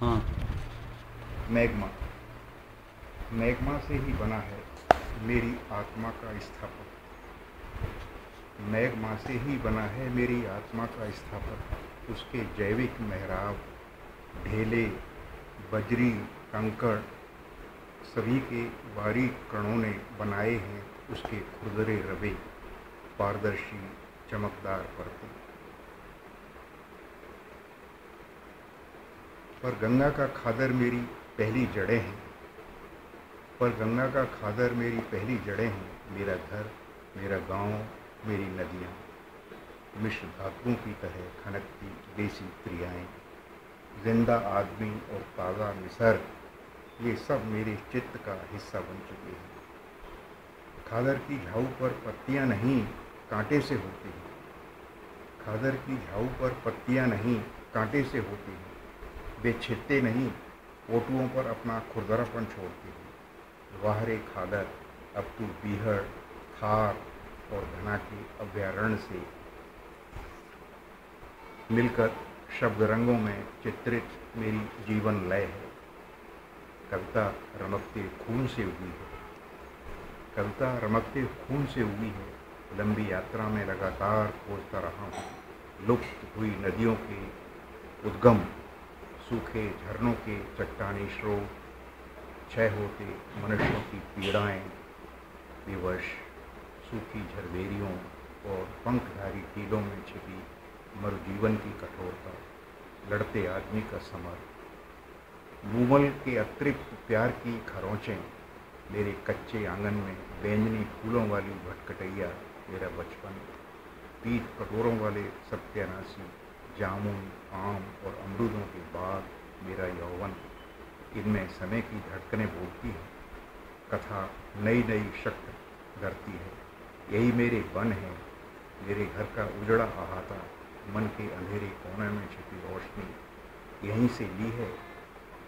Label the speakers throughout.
Speaker 1: हाँ।
Speaker 2: Magma. Magma से ही बना है मेरी आत्मा का स्थापक। मैग्मा से ही बना है मेरी आत्मा का स्थापक। उसके जैविक मेहराब, ढेले, बजरी, कंकड़ सभी के बारीक कणों ने बनाए हैं उसके खुरदरे रवे, पारदर्शी चमकदार परतें। पर गंगा का खादर मेरी पहली जड़ें हैं। पर गंगा का खादर मेरी पहली जड़ें हैं। मेरा घर, मेरा गांव, मेरी नदियाँ, मिश्र धातुओं की तरह खनकती देसी क्रियाएँ, जिंदा आदमी और ताज़ा निसर्ग, ये सब मेरे चित्त का हिस्सा बन चुके हैं। खादर की झाऊ पर पत्तियाँ नहीं, कांटे से होती हैं। खादर की झाऊ पर पत्तियाँ नहीं, कांटे से होती हैं। वे छिलते नहीं, ओटुओं पर अपना खुरदरापन छोड़ती हैं। वाह रे खादर, अब तू बीहड़, थार और घना के अभयारण्य से मिलकर शब्द रंगों में चित्रित मेरी जीवन लय है। कविता रमकते खून से उगी है। कविता रमकते खून से उगी है। लंबी यात्रा में लगातार खोजता रहा हूँ लुप्त हुई नदियों के उद्गम, सूखे झरनों के चट्टानी स्रोत, क्षय होते मनुष्यों की पीड़ाएं, विवश सूखी झरबेरियों और पंखधारी टीलों में छिपी मरुजीवन की कठोरता, लड़ते आदमी का समर, मूमल के अतृप्त प्यार की खरोंचें, मेरे कच्चे आंगन में बैंगनी फूलों वाली भटकटैया मेरा बचपन, पीठ कटोरों वाले सत्यानाशी जामुन, आम और अमरूदों के बाद मेरा यौवन। इनमें समय की धड़कनें बोलती है, कथा नई नई शक्ति धरती है। यही मेरे वन है, मेरे घर का उजड़ा अहाता, मन के अंधेरे कोने में छिपी रोशनी। यहीं से ली है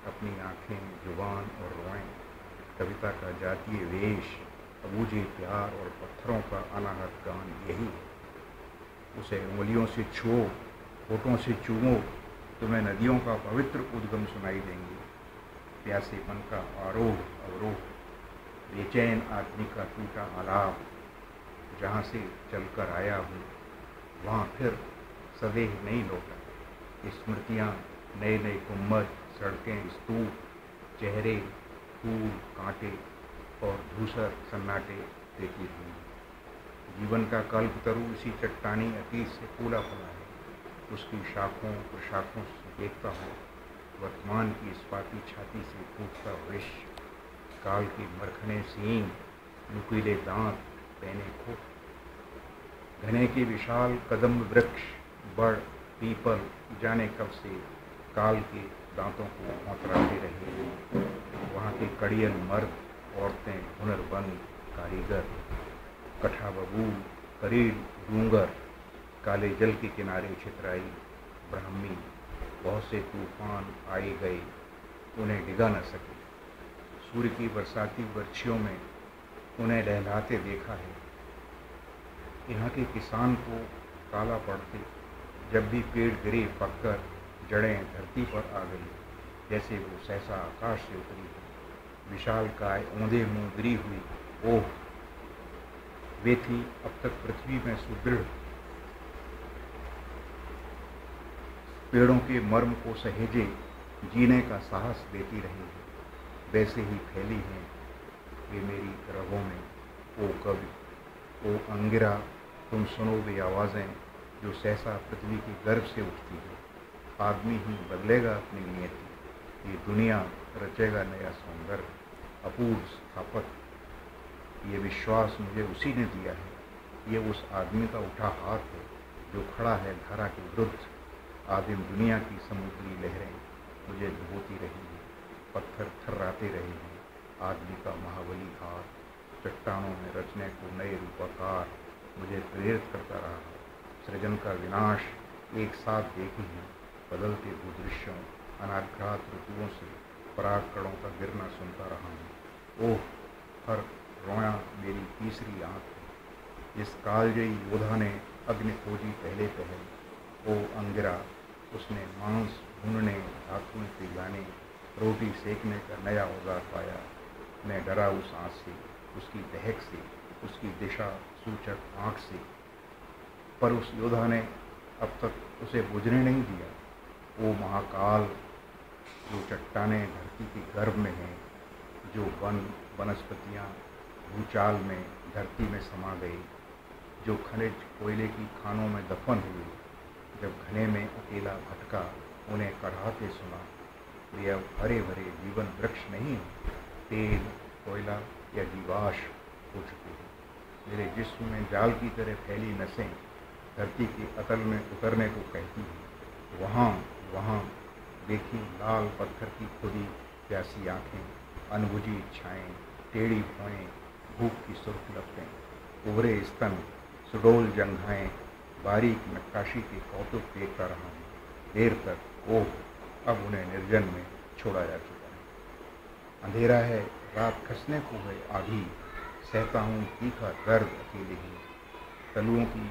Speaker 2: अपनी आँखें, जुबान और रोएं। कविता का जातीय वेश, अबूझे प्यार और पत्थरों का अनाहत गान यही है। उसे उंगलियों से छुओ, होठों से चूमो, तुम्हें नदियों का पवित्र उद्गम सुनाई देंगे। प्यासेपन का आरोह अवरोह, बेचैन आदमी का टूटा आलाप, जहाँ से चलकर आया हूँ वहाँ फिर सदेह नहीं लौटा। स्मृतियाँ, नए नए गुम्बद, सड़कें, स्तूप, चेहरे, फूल, कांटे और धूसर सन्नाटे देती हुई। जीवन का कल्पतरु इसी चट्टानी अतीत से फूला फला है। उसकी शाखों प्रशाखों से देखता हूँ वर्तमान की इस्पाती छाती से फूटता विष, काल के मरखने सींग, नुकीले दांत, पैने खुर। घने के विशाल कदम वृक्ष, बड़, पीपल जाने कब से काल के दांतों को औंतराते रहे। वहाँ के कड़ियल मर्द, औरतें, हुनरबंद, कारीगर, कठा बबूल, करील, डूंगर, काले जल के किनारे छितराई, ब्राह्मी, बहुत से तूफान आए गए, उन्हें डिगा न सके। सूर्य की बरसाती बर्छियों में उन्हें लहलाते देखा है। यहाँ के किसान को काला पड़ते जब भी पेड़ गिरे पककर जड़ें धरती पर आ गई, जैसे वो सहसा आकाश से उतरी है। विशाल काय औंधे मुँह गिरी हुई, ओह वे थी अब तक पृथ्वी में सुदृढ़, पेड़ों के मर्म को सहेजे जीने का साहस देती रही है। वैसे ही फैली हैं वे मेरी रगों में। ओ कवि, ओ अंगिरा, तुम सुनो वे आवाज़ें जो सहसा पृथ्वी के गर्भ से उठती है। आदमी ही बदलेगा अपनी नियति, ये दुनिया रचेगा नया सौंदर्य, अपूर्व स्थापत्य। ये विश्वास मुझे उसी ने दिया है। ये उस आदमी का उठा हाथ है जो खड़ा है धारा के विरुद्ध। आदिम दुनिया की समुद्री लहरें मुझे डुबोती रही हैं, पत्थर थर्राते रहे हैं। आदमी का महाबली हाथ चट्टानों में रचने को नए रूपाकार मुझे प्रेरित करता रहा है। सृजन का विनाश एक साथ देखी है, बदलते भूदृश्यों, अनाघ्रात ऋतुओं से पराग कणों का गिरना सुनता रहा हूँ। ओह हर रोया मेरी तीसरी आँख है। इस कालजयी योद्धा ने अग्नि खोजी पहले पहल। ओ अंगिरा, उसने मांस ढूंढने, धातुएं पिघलाने, रोटी सेकने का नया औजार पाया। मैं डरा उस आँच से, उसकी दहक से, उसकी दिशा सूचक आँख से, पर उस योद्धा ने अब तक उसे बुझने नहीं दिया। वो महाकाल जो चट्टानें धरती के गर्भ में हैं, जो वन वनस्पतियाँ भूचाल में धरती में समा गई, जो खनिज कोयले की खानों में दफन हुए, जब घने में अकेला भटका उन्हें कढ़ाते सुना। वे अब हरे भरे जीवन वृक्ष नहीं, तेल कोयला या जीवाश्म हो चुके हैं। मेरे जिस्म में जाल की तरह फैली नसें धरती के अतल में उतरने को कहती हैं। वहाँ वहाँ देखी लाल पत्थर की खुदी प्यासी आँखें, अनबुझी इच्छाएँ, टेढ़ी भौएँ, भूख की सुर्ख लपटें, उभरे स्तन, सुडोल जंघाएँ, बारीक नक्काशी के कौतुक देखता रहा हूँ देर तक। ओह, अब उन्हें निर्जन में छोड़ा जा चुका है। अंधेरा है, रात खसने को है आधी, सहता हूँ तीखा दर्द अकेले ही। तलुओं की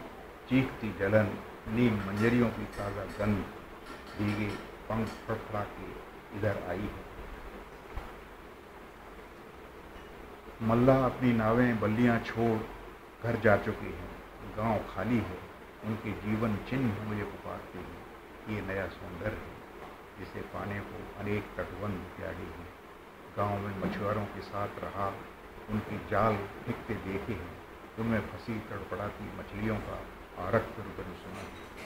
Speaker 2: चीखती जलन, नीम मंजरियों की ताज़ा गंध, भीगे पंख फड़फड़ा के इधर आई है। मल्लाह अपनी नावें बल्लियाँ छोड़ घर जा चुके हैं। गांव खाली है, उनके जीवन चिन्ह मुझे पुकारते हैं। ये नया सौंदर्य है जिसे पाने को अनेक तटबंध प्यारे हैं। गांव में मछुआरों के साथ रहा, उनकी जाल फेंकते देखे हैं, उनमें फंसी तड़पड़ाती मछलियों का आरक्त रुदन सुना है।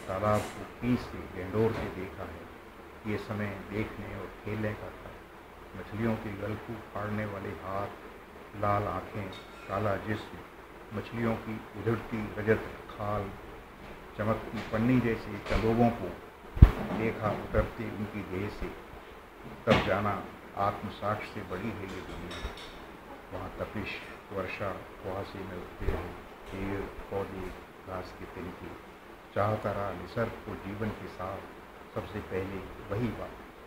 Speaker 2: तालाब को खींच से गेंडोर से देखा है। ये समय देखने और खेलने का था। मछलियों के गल को फाड़ने वाले हाथ, लाल आँखें, काला जिस्म, मछलियों की उधड़ती रजत खाल, चमकती पन्नी जैसे चंदोबों को देखा उतरते उनकी देह से। तब जाना आत्मसाक्ष्य से बड़ी है ये दुनिया। वहाँ तपिश, वर्षा, कुहासे में उठते हैं पेड़ पौधे, घास के तिनके। चाहता रहा निसर्ग को जीवन के साथ, सबसे पहले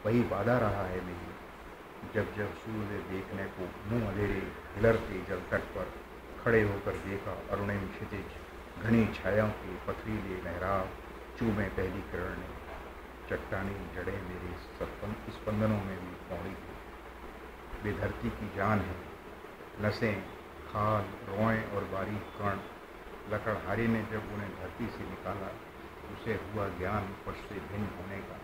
Speaker 2: वही वादा रहा है मेरी। जब जब सूर्य देखने को मुँह अंधेरे हिलरते जल तट पर खड़े होकर देखा, अरुणिम क्षितिज, घनी छायाओं के पथरीले लहराव चूमे पहली किरण ने। चट्टानी जड़ें मेरे स्पंदनों में भी पौड़ी थी। वे धरती की जान है। नसें, खाल, रोएं और बारीक कण। लकड़हारे ने जब उन्हें धरती से निकाला, उसे हुआ ज्ञान पशु से भिन्न होने का।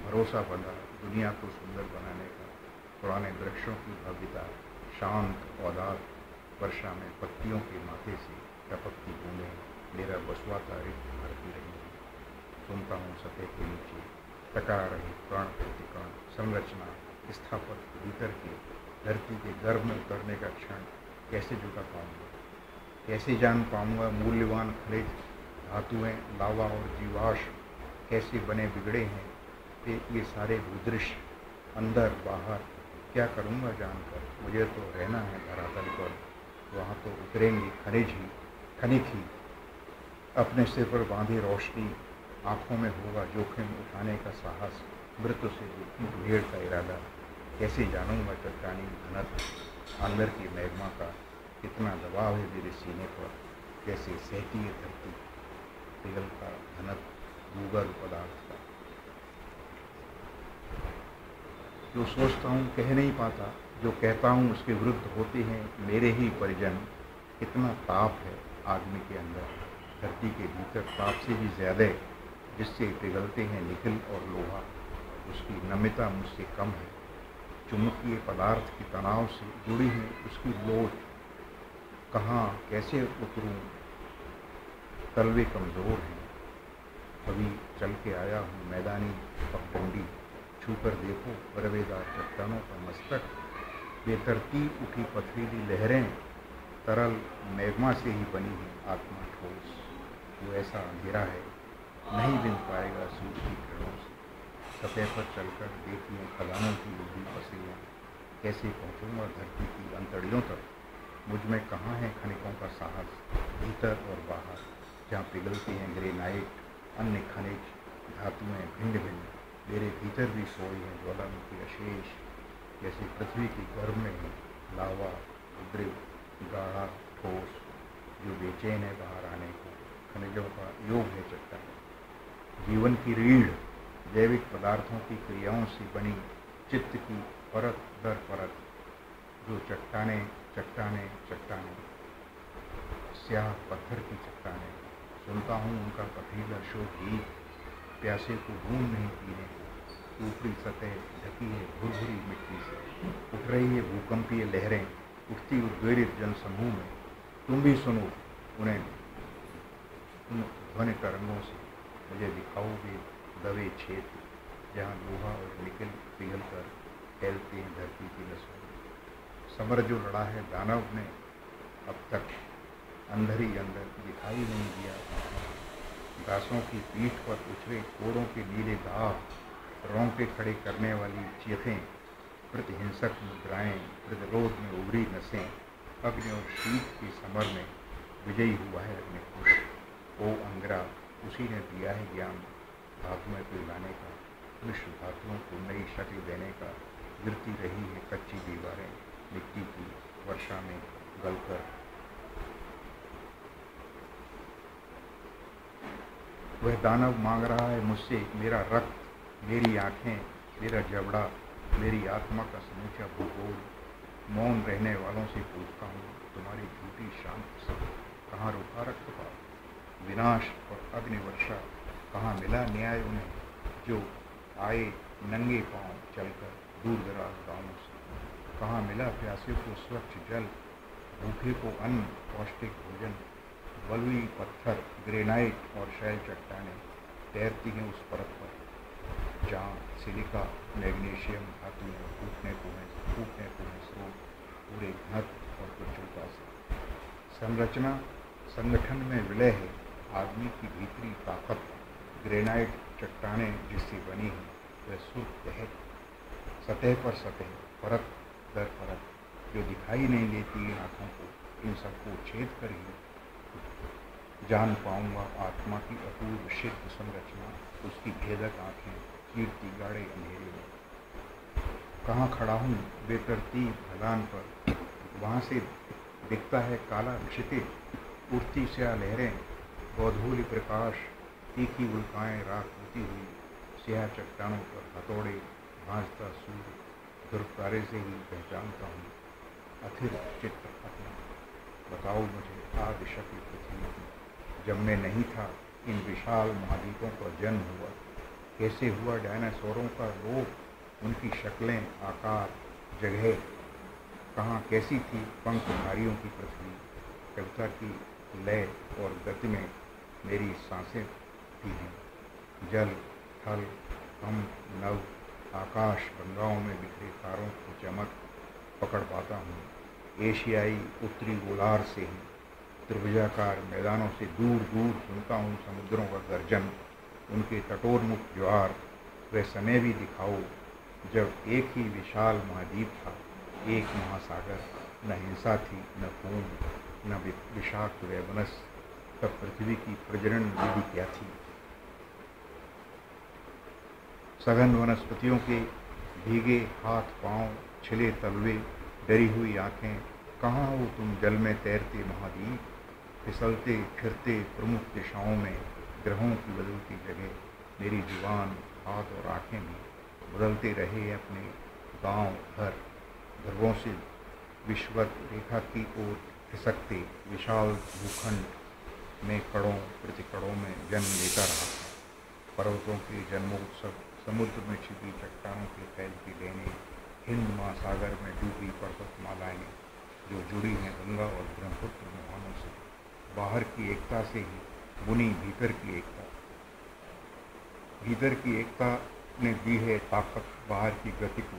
Speaker 2: भरोसा बंधा दुनिया को सुंदर बनाने का। पुराने वृक्षों की भव्यता, शांत औदात, वर्षा में पत्तियों के माथे से टपकती बूंदें मेरा बसवाता रिक्त भरती रही है। सुनता हूँ सतह के नीचे टकरा रहे कण प्रतिकण, संरचना, स्थापत भीतर के धरती के गर्भ में उतरने का क्षण कैसे जुटा पाऊंगा? कैसे जान पाऊंगा मूल्यवान खनिज, धातुएं, लावा और जीवाश्म कैसे बने बिगड़े हैं? ये सारे भूदृश्य अंदर बाहर क्या करूंगा जानकर? मुझे तो रहना है धरातल पर, वहाँ तो उतरेंगे खनिक ही। अपने सिर पर बांधी रोशनी, आँखों में होगा जोखिम उठाने का साहस, मृत्यु से भीड़ का इरादा। कैसे जानूंगा चट्टानी घनत्व, अंदर की मैग्मा का कितना दबाव है मेरे सीने पर? कैसे सहती है धरती पिघलता घनत्व भूगर्भ पदार्थ का? जो सोचता हूँ कह नहीं पाता, जो कहता हूँ उसके विरुद्ध होते हैं मेरे ही परिजन। कितना ताप है आदमी के अंदर, धरती के भीतर ताप से भी ज़्यादा, जिससे पिघलते हैं निकल और लोहा। उसकी नम्यता मुझसे कम है। चुंबकीय पदार्थ के तनाव से जुड़ी है उसकी लोच। कहाँ कैसे उतरूं? तलवे कमज़ोर हैं। अभी चल के आया हूँ मैदानी पगडंडी, छूकर देखो बरवेदार चट्टानों का मस्तक। बेतरतीब उठी पथरीली लहरें, तरल मैग्मा से ही बनी है आत्मा ठोस। वो ऐसा अंधेरा है, नहीं बिन पाएगा सूर्य की किरणों से। सतह पर चलकर देखिए खदानों की डूबी पसलियाँ। कैसे पहुँचूँगा धरती की अंतड़ियों तक? मुझ में कहाँ है खनिकों का साहस, भीतर और बाहर, जहाँ पिघलते हैं ग्रेनाइट, अन्य खनिज, धातुएँ भिन्न भिन्न। मेरे भीतर भी सोए हैं ज्वालामुखी अशेष, जैसे पृथ्वी के गर्भ में है लावा, उद्रिव, गाढ़ा, ठोस, जो बेचैन है बाहर आने को। खनिजों का योग है चट्टान, जीवन की रीढ़, जैविक पदार्थों की क्रियाओं से बनी चित्त की परत दर परत, जो चट्टाने चट्टाने चट्टाने, स्याह पत्थर की चट्टाने। सुनता हूँ उनका पथरीला शोक गीत, प्यासे को ढूंढ नहीं पीने को। ऊपरी सतह ढकी है भुरभुरी मिट्टी से, उठ रही है भूकंपीय लहरें, उठती उद्वेलित जनसमूह में। तुम भी सुनो उन्हें उन ध्वनि तरंगों से। मुझे दिखाओगे दबे क्षेत्र, जहाँ लोहा और निकल पिघल कर फैलते हैं धरती की नसों में। समर जो लड़ा है दानव ने अब तक, अंदर ही अंदर दिखाई नहीं दिया। दासों की पीठ पर उछले कोड़ों के नीले घाव, रोंगटे खड़े करने वाली चीखें, प्रतिहिंसक मुद्राएं, प्रतिरोध में उभरी नसें। अग्नि और शीत के समर में विजयी हुआ है अग्निपुरुष। ओ अंगरा, उसी ने दिया है ज्ञान धातु में पिघलाने का, मिश्र धातुओं को नई शक्ल देने का। गिरती रही है कच्ची दीवारें मिट्टी की वर्षा में गलकर। वह दानव मांग रहा है मुझसे मेरा रक्त, मेरी आंखें, मेरा जबड़ा, मेरी आत्मा का समूचा भूगोल। मौन रहने वालों से पूछता हूँ, तुम्हारी झूठी शांत सब कहाँ रुका रखपात? विनाश और अग्निवर्षा कहाँ मिला न्याय उन्हें, जो आए नंगे पांव चलकर दूर दराज गाँवों से? कहाँ मिला प्यासे को स्वच्छ जल, भूखे को अन्न पौष्टिक भोजन? बलुई पत्थर, ग्रेनाइट और शैल चट्टानें तैरती हैं उस परत पर, जहाँ सिलिका मैग्नीशियम धातुएं फूटने को हैं स्रोत पूरे घनत्व और प्रचुरता से। संरचना संगठन में विलय है आदमी की भीतरी ताकत। ग्रेनाइट चट्टानें जिससे बनी है वह सुर्ख तहत, सतह पर सतह, परत दर परत, जो दिखाई नहीं देती है आँखों को, इन सबको छेद कर ही जान पाऊंगा आत्मा की अपूर्व सिद्ध संरचना। उसकी भेदक आँखें कीर्ति गाढ़े अंधेरे में। कहाँ खड़ा हूँ बेतरतीब ढलान पर, वहाँ से दिखता है काला क्षितिज, उठती स्याह लहरें, गोधूली प्रकाश, तीखी उल्काएं राख होती हुई स्याह चट्टानों पर हथौड़े भांजता सूर्य। ध्रुव तारे से ही पहचानता हूँ अथिर चित्र अपना। बताओ मुझे आदि शक्ल पृथ्वी, जब मैं नहीं था इन विशाल महाद्वीपों का जन्म हुआ। कैसे हुआ डायनासोरों का लोप, उनकी शक्लें, आकार, जगह कहाँ कैसी थी पंखधारियों की पृथ्वी। कविता की लय और गति में मेरी सांसें भी हैं। जल, थल, हम, नव, आकाश गंगाओं में बिखरे तारों की चमक पकड़ पाता हूँ। एशियाई उत्तरी गोलार्ध से ही त्रिभुजाकार मैदानों से दूर दूर सुनता हूँ समुद्रों का गर्जन, उनके तटोन्मुख ज्वार। वह समय भी दिखाओ जब एक ही विशाल महाद्वीप था, एक महासागर, न हिंसा थी, न खून, न विषाक्त वैमनस। तब पृथ्वी की प्रजनन विधि क्या थी? सघन वनस्पतियों के भीगे हाथ पांव, छिले तलवे, डरी हुई आंखें। कहाँ हो तुम जल में तैरते महाद्वीप, फिसलते फिरते प्रमुख दिशाओं में, ग्रहों की बदलती जगह। मेरी जुबान, हाथ और आंखें भी बदलते रहे अपने गांव घर। ध्रुवों से विश्वत रेखा की ओर खिसकते विशाल भूखंड में कड़ों प्रतिकड़ों में जन्म लेता रहा। पर्वतों के जन्मोत्सव, समुद्र में छिपी चट्टानों के फैलती लेने, हिंद महासागर में डूबी पर्वतमालाएं जो जुड़ी हैं गंगा और ब्रह्मपुत्र मुहानों से। बाहर की एकता से ही बुनी भीतर की एकता। भीतर की एकता ने दी है ताकत बाहर की गति को।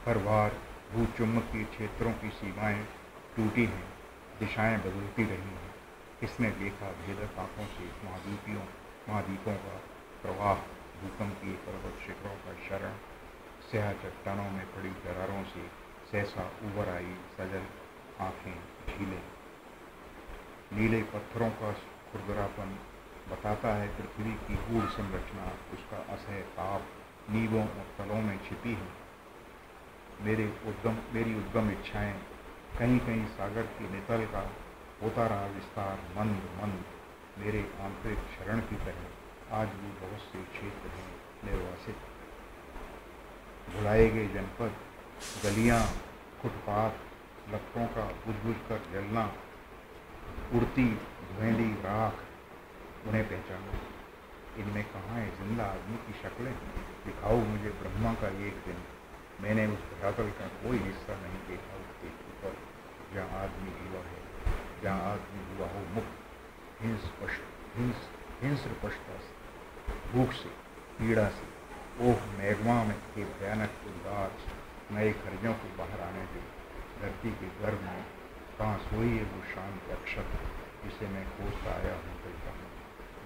Speaker 2: हर बार भूचुम्बकीय क्षेत्रों की सीमाएं टूटी हैं, दिशाएं बदलती रही हैं। किसने देखा भेदक आंखों से महाद्वीपों का प्रवाह, भूकंपीय पर्वत शिखरों का शरण, स्याह चट्टानों में पड़ी दरारों से सहसा उबर आई सजल आँखें, झीलें। नीले पत्थरों का खुरदरापन बताता है पृथ्वी की गूढ़ संरचना। उसका असह ताप नींवों और तलों में छिपी है। मेरी उद्गम इच्छाएं कहीं कहीं सागर के नितल का होता रहा विस्तार, मंद मंद। मेरे आंतरिक शरण की तरह आज भी बहुत से क्षेत्र हैं निर्वासित। भुलाए गए जनपद, गलियां, फुटपाथ, लपटों का बुझ कर जलना, उड़ती धुएंली राख, उन्हें पहचाना। इनमें कहाँ है जिंदा आदमी की शक्लें? दिखाओ मुझे ब्रह्मा का एक दिन। मैंने उस धरातल का कोई हिस्सा नहीं देखा उसके ऊपर, जहाँ आदमी हुआ है, जहाँ आदमी हुआ हो मुक्त, हिंस्र पशुता से, भूख से, पीड़ा से। ओह मैग्मा में के भयानक उद्गार, नए खर्जों को बाहर आने दे। धरती के गर्भ में कहाँ सोई है वो शांत अक्षर, जिसे मैं खोजता आया हूँ चलता हूँ,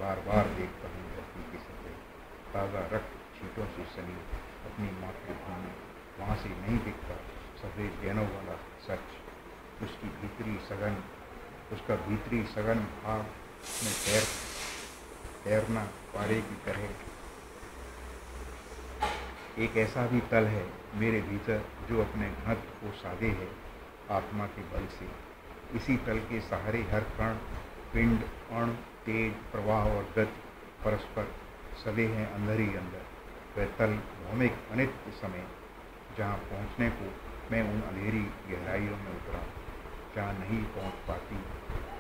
Speaker 2: बार बार देखता हूँ धरती की सतह। ताज़ा रक्त छींटों से सनी अपनी मातृभूमि, वहाँ से नहीं दिखता सफ़ेद गहनों वाला सच। उसका भीतरी सघन भाव में तैरना पारे की तरह एक ऐसा भी तल है मेरे भीतर जो अपने घनत्व को साधे है आत्मा के बल से। इसी तल के सहारे हर कण, पिंड, अणु, तेज, प्रवाह और गति परस्पर सदे हैं अंदर ही अंदर। वह तल भौमिक अनित्य समय, जहाँ पहुँचने को मैं उन अंधेरी गहराइयों में उतरा, जहाँ नहीं पहुँच पाती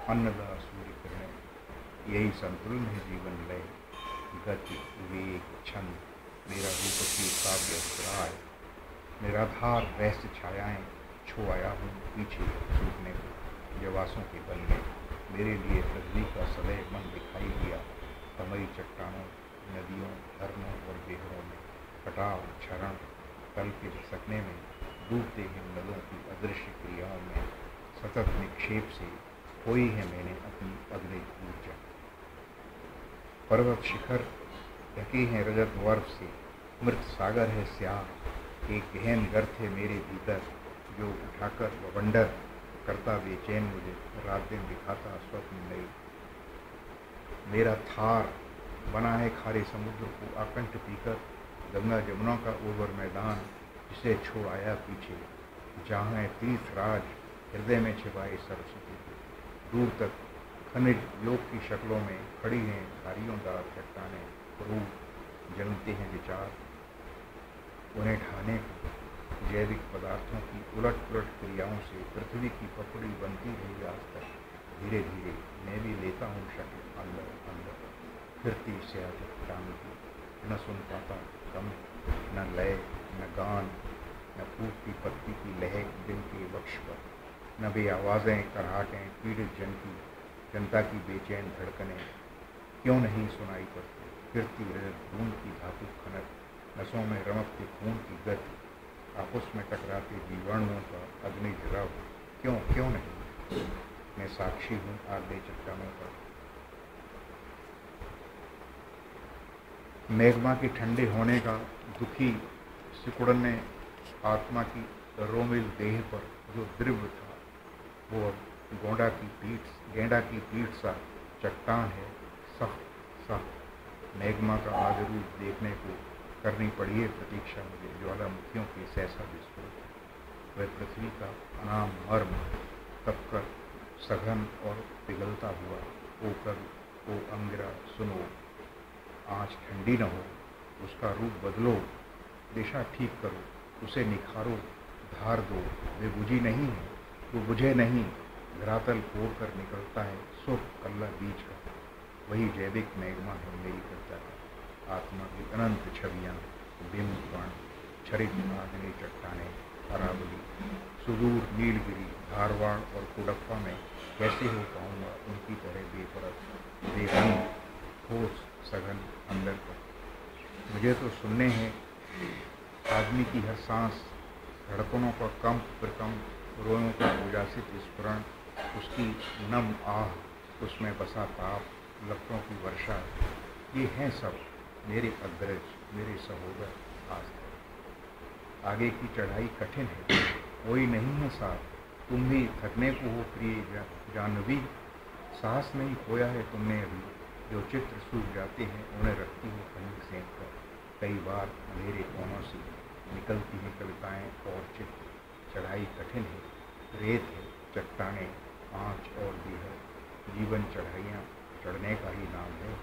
Speaker 2: अन्नदा सूर्य किरणें। यही संतुलन है जीवन लय, गति, वेग, छंद, मेरा रूपसी काव्य अभिप्राय, निराधार रहस्य छायाएं छो आया हूँ पीछे छूटने को जवासों के बल में। मेरे लिए पृथ्वी का सदैव मन दिखाई दिया, तमई चट्टानों, नदियों, झरनों और बेहरों में, कटाव, क्षरण, तल के झसकने में, डूबते हिमनदों की अदृश्य क्रियाओं में, सतत निक्षेप से खोई है मैंने अपनी अग्नि ऊर्जा। पर्वत शिखर ढके हैं रजत वर्फ से, मृत सागर है स्याह। एक गहन गर्त है मेरे भीतर जो उठाकर बवंडर करता बेचैन मुझे, रात दिन दिखाता स्वप्न नई। मेरा थार बना है खारे समुद्र को आकंठ पीकर, गंगा जमुना का उर्वर मैदान जिसे छोड़ आया पीछे, जहाँ है तीर्थ राज हृदय में छिपाए सरस्वती। दूर तक खनिज लोक की शक्लों में खड़ी हैं धारियों दार चट्टानें, रूप जन्मते हैं विचार उन्हें ढाने को। जैविक पदार्थों की उलट पुलट क्रियाओं से पृथ्वी की पपड़ी बनती रही आज तक। धीरे धीरे मैं भी लेता हूँ शक्ल अंदर अंदर, फिरती स्याह चट्टान की। न सुन पाता कम, न लय, न गान, न फूटती पत्ती की लहक दिल के वक्ष पर, न बे आवाज़ें कराहटें पीड़ित जनता की बेचैन धड़कनें क्यों नहीं सुनाई पड़ती। फिरती रजत खून की धातु खनक, नसों में रमकते खून की गति, आपस में टकराते जीवाणुओं का अग्नि जलाव क्यों नहीं। मैं साक्षी हूँ आगे चट्टानों का। मैग्मा के ठंडे होने का दुखी सिकुड़ने आत्मा की रोमिल देह पर जो द्रव्य था, वो अब गेंडा की पीठ सा चट्टान है, सख्त। मैग्मा का आदि रूप देखने को करनी पड़ी है प्रतीक्षा मुझे, ज्वालामुखियों के सहसा विस्फोट। वह पृथ्वी का अनाम मर्म तब कर सघन और पिघलता हुआ, ओ अंगिरा सुनो, आँच ठंडी न हो, उसका रूप बदलो, दिशा ठीक करो, उसे निखारो, धार दो। वे बुझी नहीं है, वो बुझे नहीं, धरातल फोड़ कर निकलता है सुर्ख कल्ला बीज का। वही जैविक मैग्मा है मेरी करता है। आत्मा की अनंत छवियाँ, बिंब कण, क्षरित आग्नेय चट्टानें, अरावली, सुदूर नीलगिरी, धारवाड़ और कुडप्पा में कैसे हो पाऊँगा उनकी तरह बेपरत, बेरंग, ठोस, सघन अंदर तक। मुझे तो सुनने हैं आदमी की हर सांस, धड़कनों का कंप प्रकंप, रोयों का उजासित स्फुरण, उसकी नम आह, उसमें बसा ताप, लपटों की वर्षा। ये हैं सब मेरे अग्रज, मेरे सहोदर आज तक। आगे की चढ़ाई कठिन है, कोई नहीं है साथ, तुम भी थकने को हो प्रिय जानवी। साहस नहीं खोया है तुमने अभी, जो चित्र सूख जाते हैं उन्हें रखती हो कहीं सेंक कर। कई बार अंधेरे कोनों से निकलती हैं कविताएं और चित्र। चढ़ाई कठिन है, रेत है, चट्टानें, आँच और बीहर। जीवन चढ़ाइयाँ चढ़ने का ही नाम है।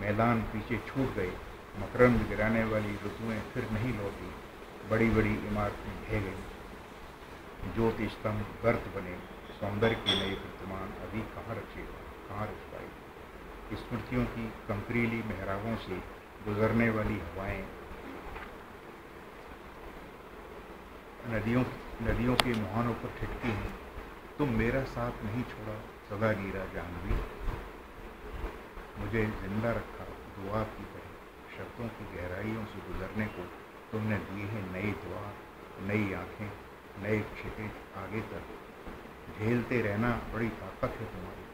Speaker 2: मैदान पीछे छूट गए, मकरंद गिराने वाली ऋतुएं फिर नहीं लौटी, बड़ी बड़ी इमारतें ढह गईं, ज्योति स्तंभ गर्त बने, सौंदर्य के नए प्रतिमान अभी कहाँ रचेगा, कहाँ रच पाएगी। स्मृतियों की कंकरीली मेहराबों से गुजरने वाली हवाएं नदियों के मुहानों पर ठिठकी हैं। तुम मेरा साथ नहीं छोड़ा सदा नीरा जानवी, मुझे जिंदा रखा दुआ की तरह। शब्दों की गहराइयों से गुजरने को तुमने दिए हैं नए द्वार, नई आंखें, नए क्षितिज आगे तक। झेलते रहना बड़ी ताकत है तुम्हारी,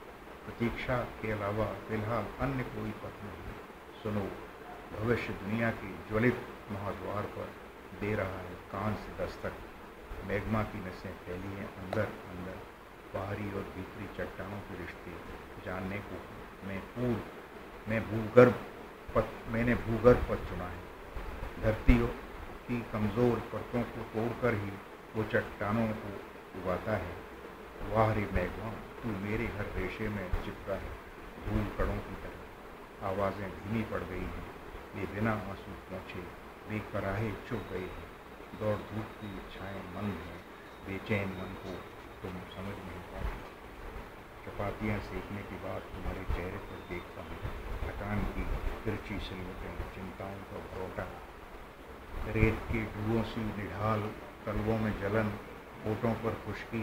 Speaker 2: प्रतीक्षा के अलावा फिलहाल अन्य कोई पथ नहीं। सुनो, भविष्य दुनिया के ज्वलित महाद्वार पर दे रहा है कान से दस्तक। मैग्मा की नसें फैली हैं अंदर अंदर, बाहरी और भीतरी चट्टानों के रिश्ते जानने को मैंने भूगर्भ पथ चुना है। धरती की कमज़ोर परतों को तोड़कर ही वो चट्टानों को उगाता है। वाह रे मैग्मा, तू मेरे हर रेशे में चिपका है धूल कणों की तरह। आवाज़ें धीमी पड़ गई हैं, वे बिना आंसू पहुँचे बेकराहे चुप गए हैं। दौड़ धूप की इच्छाएं मंद हैं, बेचैन मन को तुम समझ नहीं पाते। चपातियाँ सेकने के बाद तुम्हारे चेहरे पर देखता हूँ थकान की तिरछी सिलवटें, चिंताओं का भरोटा, रेत के ढुओं सी निढाल तलवों में जलन, होठों पर खुश्की,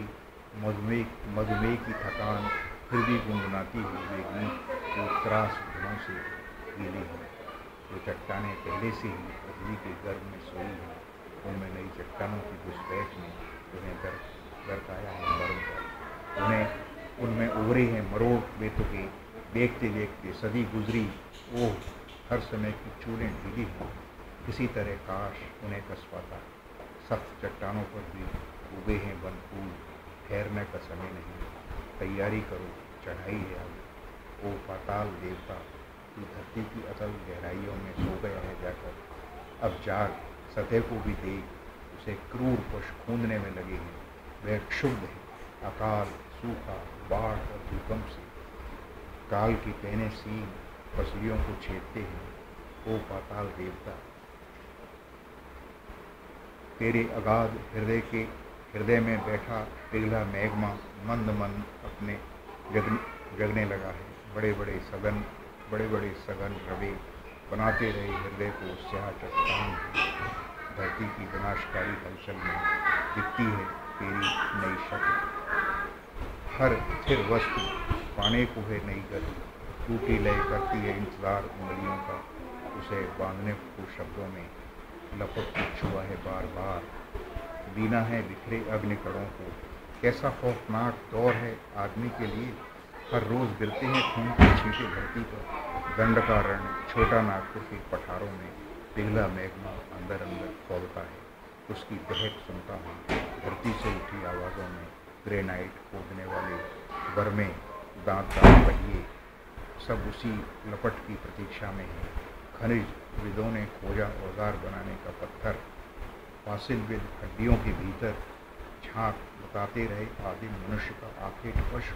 Speaker 2: मधुमेह की थकान, फिर भी गुनगुनाती हुई वे गीत जो त्रास धुनों से गीली हैं। जो चट्टानें पहले से ही पृथ्वी के गर्भ में सोई हैं, उनमें नई चट्टानों की घुसपैठ ने उन्हें दरकाया है मरण पर। उनमें उभरे हैं मरोड़ बेतुके, देखते देखते सदी गुजरी। ओह, हर समय की चूड़ें ढीली हैं, किसी तरह काश उन्हें कस पाता। सख्त चट्टानों पर भी उगे हैं वन फूल, ठहरने का समय नहीं, तैयारी करो, चढ़ाई है अब। ओ पाताल देवता, तू धरती की अतल गहराइयों में सो गया है जाकर, अब जाग, सतह को भी देख, उसे क्रूर पश खूंदने में लगे हैं। वह क्षुब्ध है अकाल, सूखा, बाढ़ और भूकंप से। काल के कहने सीन पसलियों को छेदते हैं। ओ पाताल देवता, तेरे अगाध हृदय में बैठा पिघला मैग्मा मंद मंद अपने जगने लगा है। बड़े बड़े सघन रवे बनाते रहे हृदय को स्याह चट्टान। धरती की विनाशकारी हलचल में दिखती है तेरी नई शक्ल। हर स्थिर वस्तु पाने को है नई गति, टूटी लय करती है इंतजार उंगलियों का। उसे बांधने को शब्दों में लपट के छुआ है बार बार, बीना है बिखरे अग्निकणों को। कैसा खौफनाक दौर है आदमी के लिए, हर रोज गिरते हैं खून के छींटे धरती पर। दंड का रण छोटा नागपुर के पठारों में पिघला मैग्मा अंदर अंदर खौलता है। उसकी दहक सुनता हूँ धरती से उठी आवाज़ों में। ग्रेनाइट खोदने वाले बर्मे, दांत पहिए, सब उसी लपट की प्रतीक्षा में है। खनिज विदों ने खोजा औजार बनाने का पत्थर, फासिल विद हड्डियों के भीतर झांक बताते रहे आदिम मनुष्य का आखिरी पशु।